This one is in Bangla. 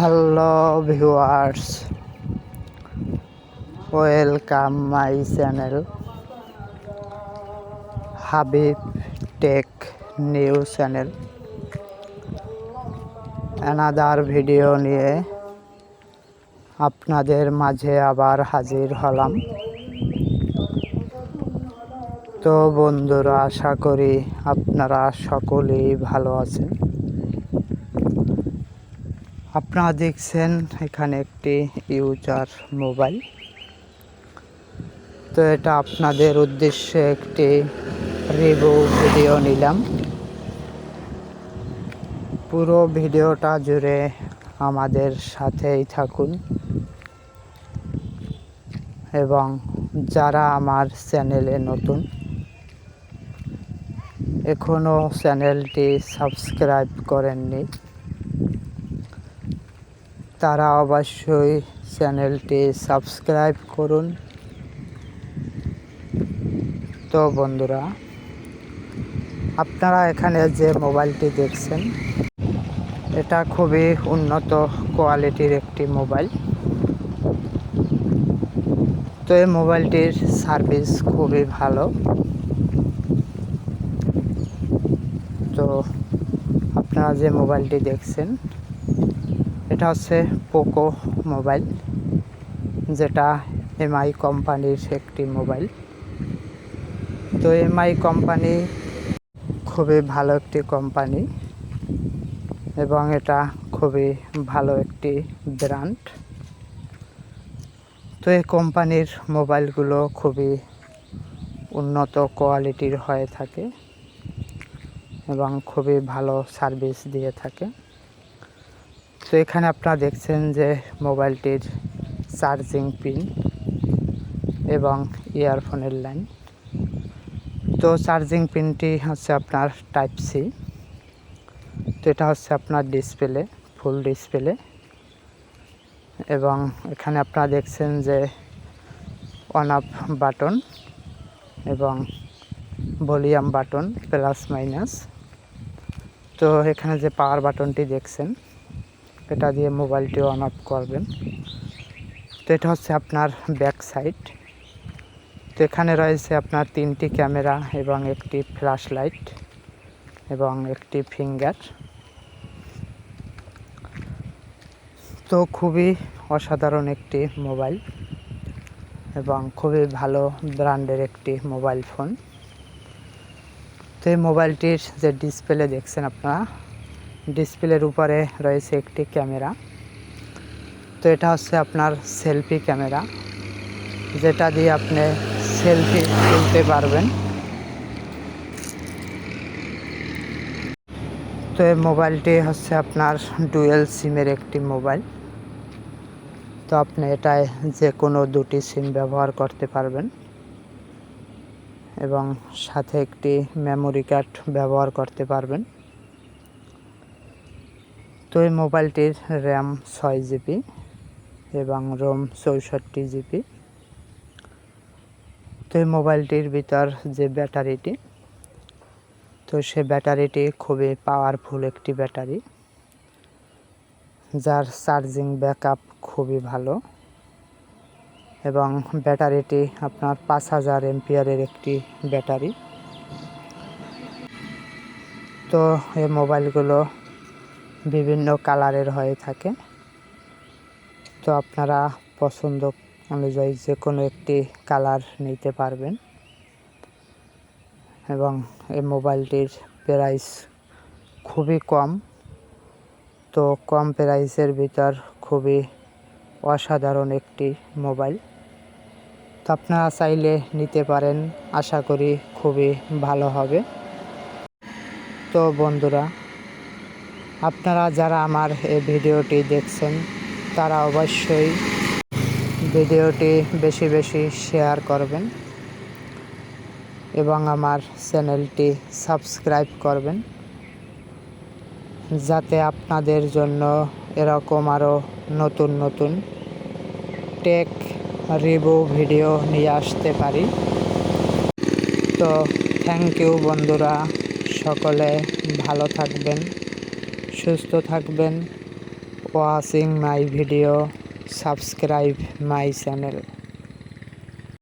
Hello viewers, welcome my channel Habib tech news channel. Another video নিয়ে আপনাদের মাঝে আবার হাজির হলাম। তো বন্ধুরা, আশা করি আপনারা সকলেই ভালো আছেন। আপনারা দেখছেন এখানে একটি ইউজার মোবাইল। তো এটা আপনাদের উদ্দেশ্যে একটি রিভিউ ভিডিও নিলাম। পুরো ভিডিওটা জুড়ে আমাদের সাথেই থাকুন এবং যারা আমার চ্যানেলে নতুন এখনও চ্যানেলটি সাবস্ক্রাইব করেননি, তারা অবশ্যই চ্যানেলটি সাবস্ক্রাইব করুন। তো বন্ধুরা, আপনারা এখানে যে মোবাইলটি দেখছেন, এটা খুবই উন্নত কোয়ালিটির একটি মোবাইল। তো এই মোবাইলটির সার্ভিস খুবই ভালো। তো আপনারা যে মোবাইলটি দেখছেন, এটা হচ্ছে পোকো মোবাইল, যেটা এমআই কোম্পানির একটি মোবাইল। তো এমআই কোম্পানি খুবই ভালো একটি কোম্পানি এবং এটা খুবই ভালো একটি ব্র্যান্ড। তো এই কোম্পানির মোবাইলগুলো খুবই উন্নত কোয়ালিটির হয়ে থাকে এবং খুবই ভালো সার্ভিস দিয়ে থাকে। তো এখানে আপনারা দেখছেন যে মোবাইলটির চার্জিং পিন এবং ইয়ারফোনের লাইন। তো চার্জিং পিনটি হচ্ছে আপনার টাইপ সি। তো এটা হচ্ছে আপনার ডিসপ্লে, ফুল ডিসপ্লে। এবং এখানে আপনারা দেখছেন যে অন অফ বাটন এবং ভলিউম বাটন প্লাস মাইনাস। তো এখানে যে পাওয়ার বাটনটি দেখছেন, এটা দিয়ে মোবাইলটি অন অফ করবেন। তো এটা হচ্ছে আপনার ব্যাক সাইড। তো এখানে রয়েছে আপনার 3টি ক্যামেরা এবং একটি ফ্ল্যাশ লাইট এবং একটি ফিঙ্গার। তো খুবই অসাধারণ একটি মোবাইল এবং খুবই ভালো ব্র্যান্ডের একটি মোবাইল ফোন। তো এই মোবাইলটির যে ডিসপ্লে দেখছেন আপনারা, ডিসপ্লের উপরে রয়েছে একটি ক্যামেরা। তো এটা হচ্ছে আপনার সেলফি ক্যামেরা, যেটা দিয়ে আপনি সেলফি তুলতে পারবেন। তো এই মোবাইলটি হচ্ছে আপনার ডুয়েল সিমের একটি মোবাইল। তো আপনি এটায় যে কোনো 2টি সিম ব্যবহার করতে পারবেন এবং সাথে একটি মেমোরি কার্ড ব্যবহার করতে পারবেন। তো এই মোবাইলটির র্যাম 6 জিবি এবং রোম 64 জিবি। তো এই মোবাইলটির ভিতর যে ব্যাটারিটি, তো সে ব্যাটারিটি খুবই পাওয়ারফুল একটি ব্যাটারি, যার চার্জিং ব্যাকআপ খুবই ভালো এবং ব্যাটারিটি আপনার 5000 এমপিয়ারের একটি ব্যাটারি। তো এই মোবাইলগুলো বিভিন্ন কালারের হয়ে থাকে। তো আপনারা পছন্দ অনুযায়ী যে কোনো একটি কালার নিতে পারবেন এবং এই মোবাইলটির প্রাইস খুবই কম। তো কম প্রাইসের ভিতর খুবই অসাধারণ একটি মোবাইল। তো আপনারা চাইলে নিতে পারেন, আশা করি খুবই ভালো হবে। তো বন্ধুরা, আপনারা যারা আমার এই ভিডিওটি দেখছেন, তারা অবশ্যই ভিডিওটি বেশি বেশি শেয়ার করবেন এবং আমার চ্যানেলটি সাবস্ক্রাইব করবেন, যাতে আপনাদের জন্য এরকম আরও নতুন নতুন টেক রিভিউ ভিডিও নিয়ে আসতে পারি। তো থ্যাংক ইউ বন্ধুরা, সকলে ভালো থাকবেন, সুস্থ থাকবেন। watching my video. Subscribe my channel.